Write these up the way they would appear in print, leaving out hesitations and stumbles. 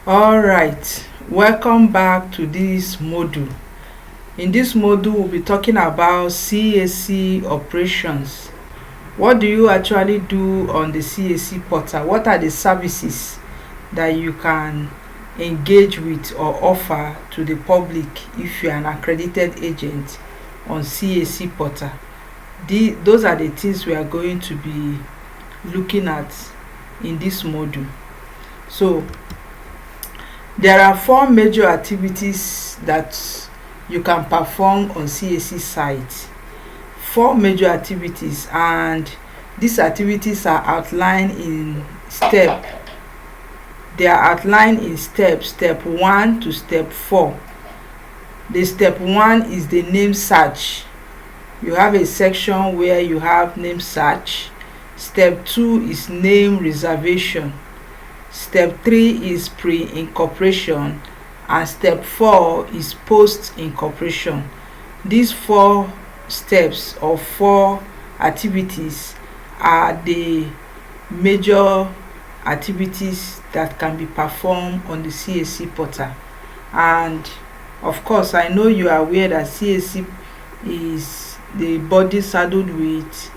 All right, welcome back to this module. In this module, we'll be talking about CAC operations. What do you actually do on the CAC portal? What are the services that you can engage with or offer to the public if you are an accredited agent on CAC portal? Those are the things we are going to be looking at in this module. So there are four major activities that you can perform on CAC site. Four major activities, and these activities are outlined in step. They are outlined in step 1 to step 4. The step 1 is the name search. You have a section where you have name search. Step 2 is name reservation. Step 3 is pre-incorporation, and step 4 is post-incorporation. These four steps or four activities are the major activities that can be performed on the CAC portal. And of course, I know you are aware that CAC is the body saddled with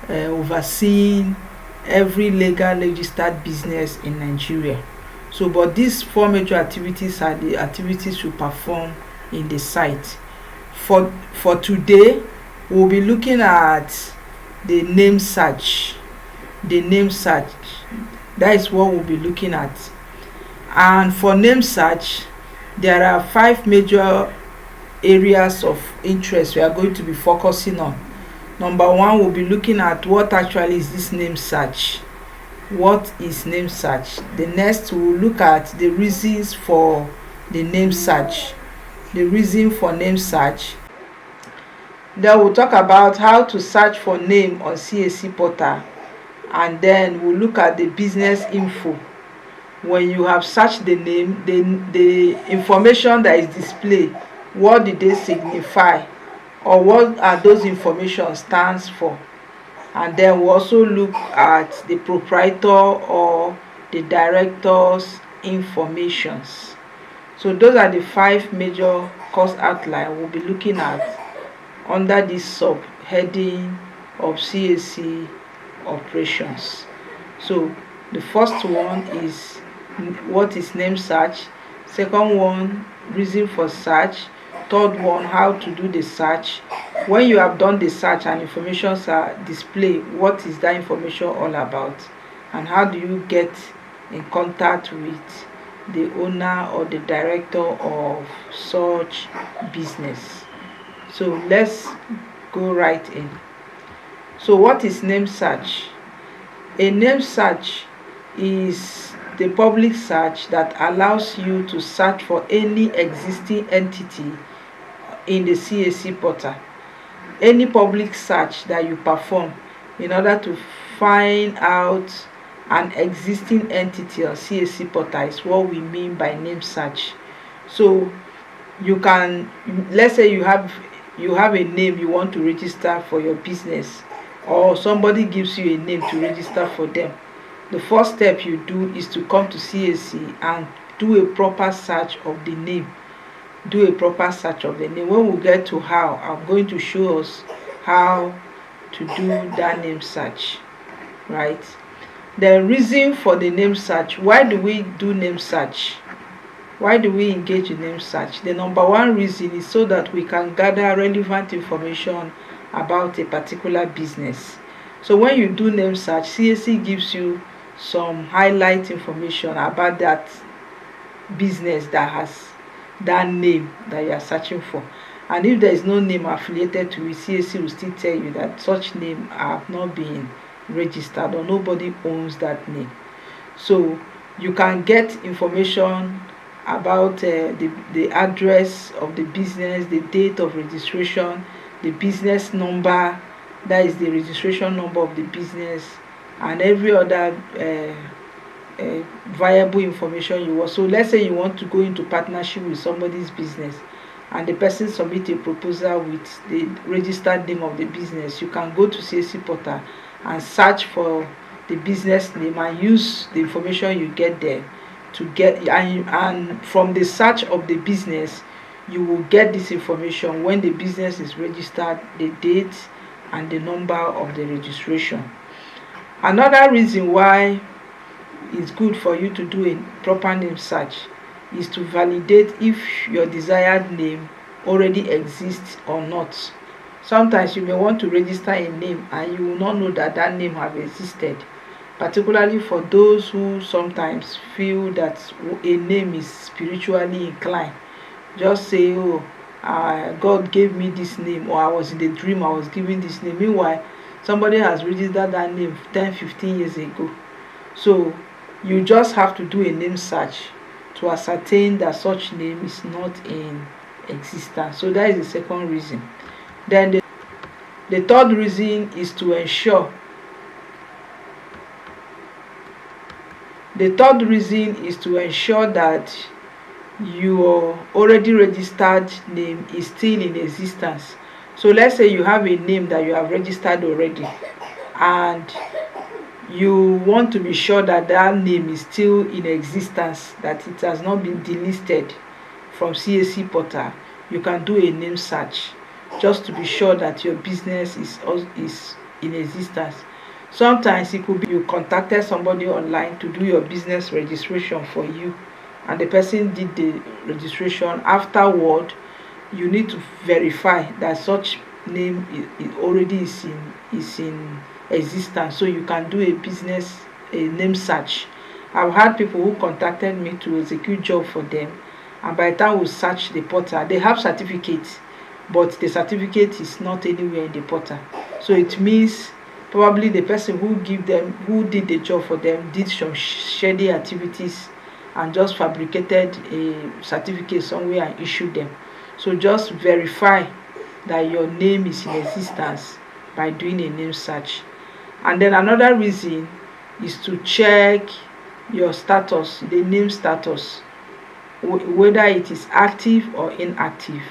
overseeing every legal registered business in Nigeria. So but these four major activities are the activities we perform in the site. For today, we'll be looking at the name search. The name search, that is what we'll be looking at. And for name search, there are 5 major areas of interest we are going to be focusing on. Number 1, we'll be looking at what actually is this name search. What is name search? The next, we'll look at the reasons for the name search. The reason for name search. Then we'll talk about how to search for name on CAC portal. And then we'll look at the business info. When you have searched the name, the information that is displayed, what did they signify? Or what are those information stands for? And then we'll also look at the proprietor or the director's informations. So those are the 5 major course outline we'll be looking at under this subheading of CAC operations. So the first one is what is name search. Second one, reason for search. Third one, how to do the search. When you have done the search and information are displayed, what is that information all about, and how do you get in contact with the owner or the director of such business. So let's go right in. So what is name search? A name search is the public search that allows you to search for any existing entity in the CAC portal. Any public search that you perform in order to find out an existing entity on CAC portal is what we mean by name search. So you can, let's say you have a name you want to register for your business, or somebody gives you a name to register for them. The first step you do is to come to CAC and do a proper search of the name. When we get to how, I'm going to show us how to do that name search, right? The reason for the name search. Why do we do name search? Why do we engage in name search? The number 1 reason is so that we can gather relevant information about a particular business. So when you do name search, CAC gives you some highlight information about that business that has that name that you are searching for. And if there is no name affiliated to it, CAC will still tell you that such name have not been registered or nobody owns that name. So you can get information about the address of the business, the date of registration, the business number, that is the registration number of the business, and every other viable information you want. So let's say you want to go into partnership with somebody's business and the person submit a proposal with the registered name of the business. You can go to CAC portal and search for the business name and use the information you get there to get, and from the search of the business you will get this information: when the business is registered, the date and the number of the registration. Another reason why it's good for you to do a proper name search is to validate if your desired name already exists or not. Sometimes you may want to register a name and you will not know that that name have existed, particularly for those who sometimes feel that a name is spiritually inclined. Just say, oh, God gave me this name, or I was in the dream, I was given this name. Meanwhile, somebody has registered that name 10, 15 years ago. So you just have to do a name search to ascertain that such name is not in existence. So that is the second reason. Then the third reason is to ensure that your already registered name is still in existence. So let's say you have a name that you have registered already, and you want to be sure that that name is still in existence, that it has not been delisted from CAC portal. You can do a name search just to be sure that your business is in existence. Sometimes it could be you contacted somebody online to do your business registration for you, and the person did the registration. Afterward, you need to verify that such name already is in existence, so you can do a name search. I've had people who contacted me to execute job for them, and by the time we search the portal, they have certificates, but the certificate is not anywhere in the portal. So it means probably the person who did the job for them did some shady activities and just fabricated a certificate somewhere and issued them. So just verify that your name is in existence by doing a name search. And then another reason is to check your status, the name status, whether it is active or inactive.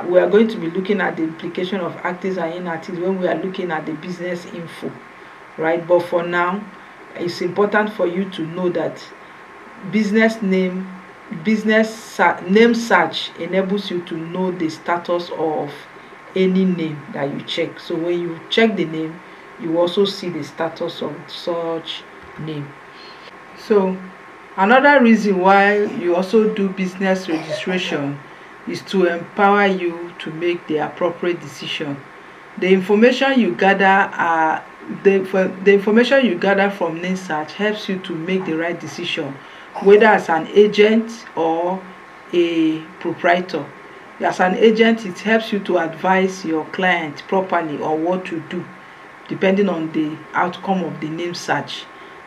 We are going to be looking at the implication of active and inactive when we are looking at the business info, right? But for now, it's important for you to know that name search enables you to know the status of any name that you check. So when you check the name, you also see the status of such name. So another reason why you also do business registration is to empower you to make the appropriate decision. The information you gather the information you gather from name search helps you to make the right decision, whether as an agent or a proprietor. As an agent, it helps you to advise your client properly on what to do depending on the outcome of the name search.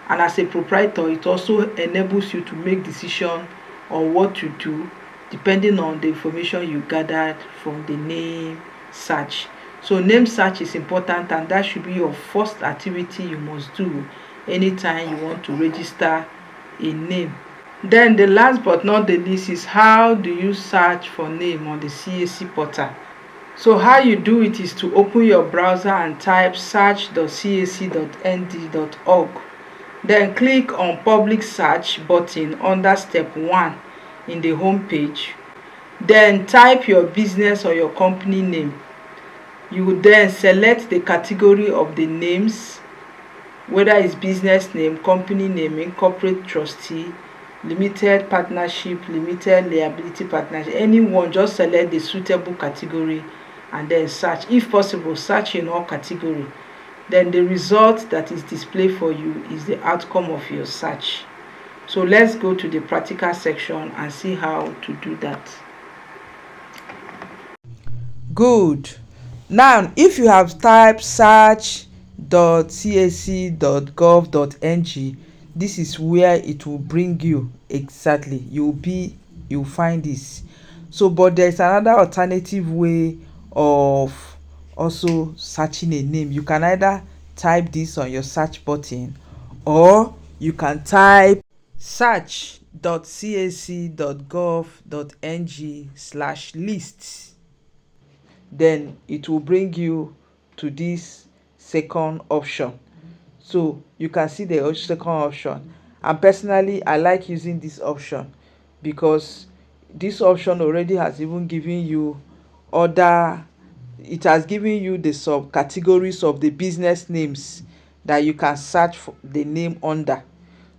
And as a proprietor, it also enables you to make decision on what to do depending on the information you gathered from the name search. So name search is important, and that should be your first activity you must do anytime you want to register a name. Then the last but not the least is, how do you search for name on the CAC portal? So how you do it is to open your browser and type search.cac.nd.org. Then click on public search button under step 1 in the home page. Then type your business or your company name. You will then select the category of the names, whether it's business name, company name, corporate trustee, limited partnership, limited liability partnership, anyone. Just select the suitable category and then search. If possible, search in all category. Then the result that is displayed for you is the outcome of your search. So let's go to the practical section and see how to do that. Good. Now, if you have typed search.cac.gov.ng, this is where it will bring you exactly. You'll find this. So, but there's another alternative way of also searching a name. You can either type this on your search button, or you can type search.cac.gov.ng/list. Then it will bring you to this second option. So you can see the second option, And personally, I like using this option because this option already has even given you other, it has given you the subcategories of the business names that you can search for the name under.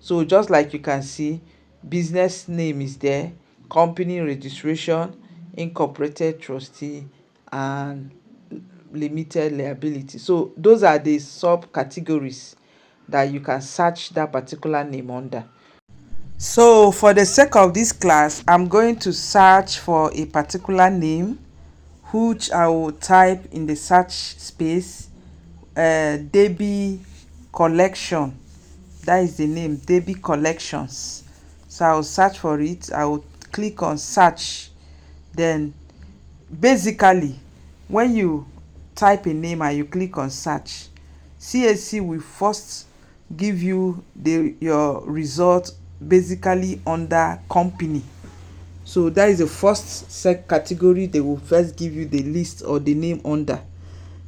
So just like you can see, business name is there, company registration, incorporated trustee, and limited liability. So those are the subcategories that you can search that particular name under. So for the sake of this class, I'm going to search for a particular name, which I will type in the search space, Debbie Collection. That is the name, Debbie Collections. So I will search for it. I will click on search. Then basically, when you type a name and you click on search, CAC will first give you your result basically under company. So that is the first category they will first give you the list or the name under.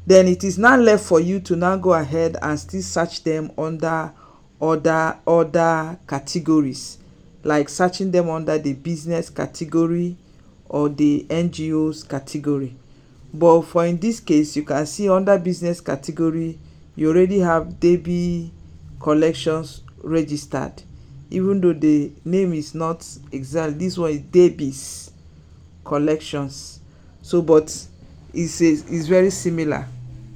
Then it is now left for you to now go ahead and still search them under other categories, like searching them under the business category or the NGOs category. But for in this case, you can see under business category, you already have Debbie Collections registered, even though the name is not exact. This one is Debbie's Collections. So but it's very similar.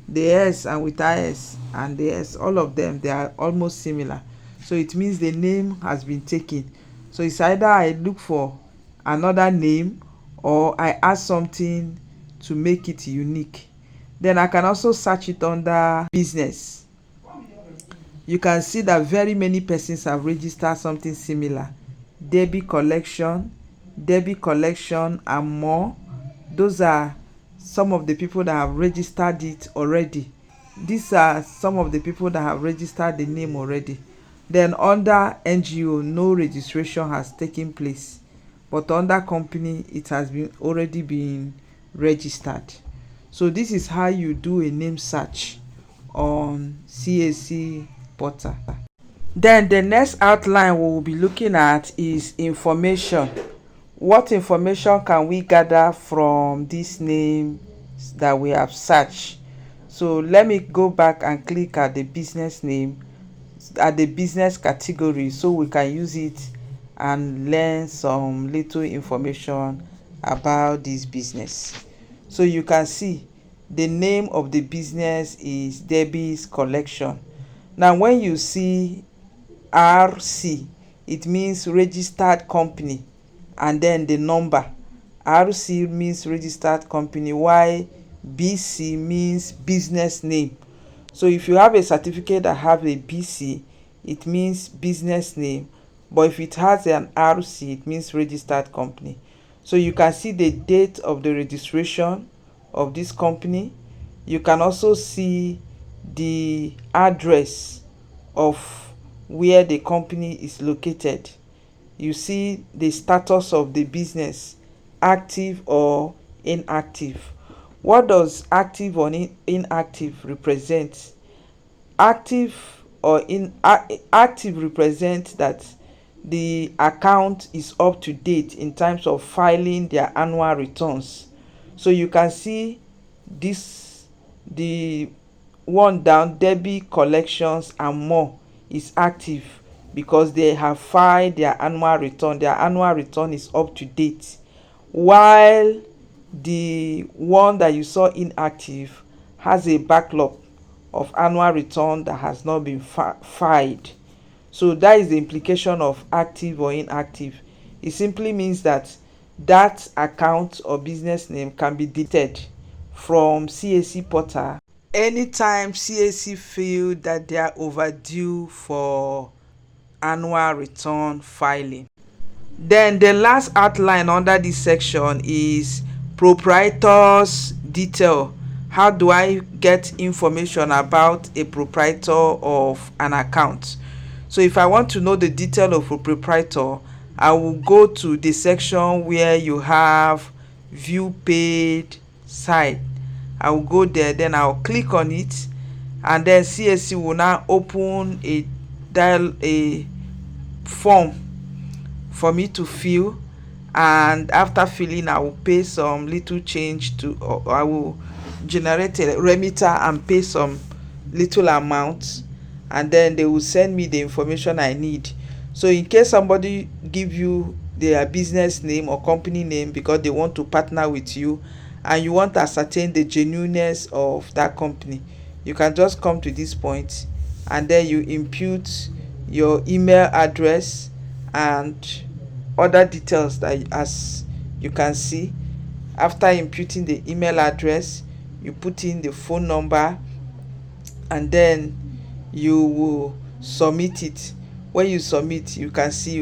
The S and with IS and the S, all of them, they are almost similar. So it means the name has been taken. So it's either I look for another name or I add something to make it unique. Then I can also search it under business. You can see that very many persons have registered something similar. Debbie Collection, and more. Those are some of the people that have registered it already. These are some of the people that have registered the name already. Then under NGO, no registration has taken place, but under company, it has been already been registered. So this is how you do a name search on CAC portal. Then the next outline we will be looking at is information. What information can we gather from this name that we have searched? So let me go back and click at the business name, at the business category, so we can use it and learn some little information about this business. So you can see the name of the business is Debbie's Collection. Now when you see RC, it means registered company, and then the number. RC means registered company, while BC means business name. So if you have a certificate that have a BC, it means business name, but if it has an RC, it means registered company. So you can see the date of the registration of this company. You can also see the address of where the company is located. You see the status of the business, active or inactive. What does active or inactive represent? Active represents that the account is up to date in terms of filing their annual returns. So you can see this, the one down, Debbie Collections and more, is active because they have filed their annual return. Their annual return is up to date, while the one that you saw inactive has a backlog of annual return that has not been filed. So that is the implication of active or inactive. It simply means that that account or business name can be deleted from CAC portal anytime CAC feel that they are overdue for annual return filing. Then the last outline under this section is proprietor's detail. How do I get information about a proprietor of an account? So if I want to know the detail of a proprietor, I will go to the section where you have view paid site. I will go there, then I'll click on it, and then CAC will now open a form for me to fill, and after filling I will pay some little change to, or I will generate a remitter and pay some little amount, and then they will send me the information I need. So in case somebody give you their business name or company name because they want to partner with you, and you want to ascertain the genuineness of that company, you can just come to this point and then you input your email address and other details that, as you can see, after imputing the email address, you put in the phone number, and then you will submit it. When you submit, you can see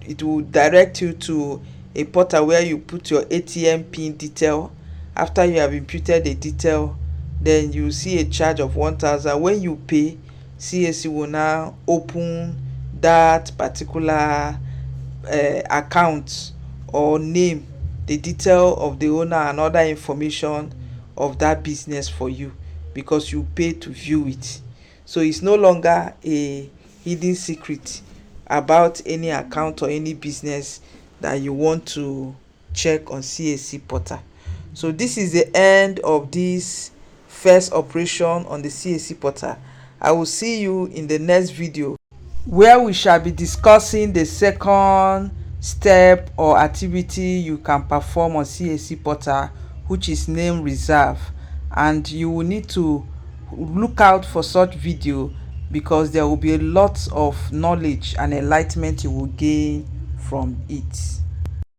it will direct you to a portal where you put your ATM pin detail. After you have imputed the detail, then you see a charge of 1,000. When you pay, CAC will now open that particular account or name, the detail of the owner and other information of that business for you, because you pay to view it. So it's no longer a hidden secret about any account or any business that you want to check on CAC portal. So this is the end of this first operation on the CAC portal. I will see you in the next video, where we shall be discussing the second step or activity you can perform on CAC portal, which is name reserve. And you will need to look out for such video, because there will be a lot of knowledge and enlightenment you will gain from it.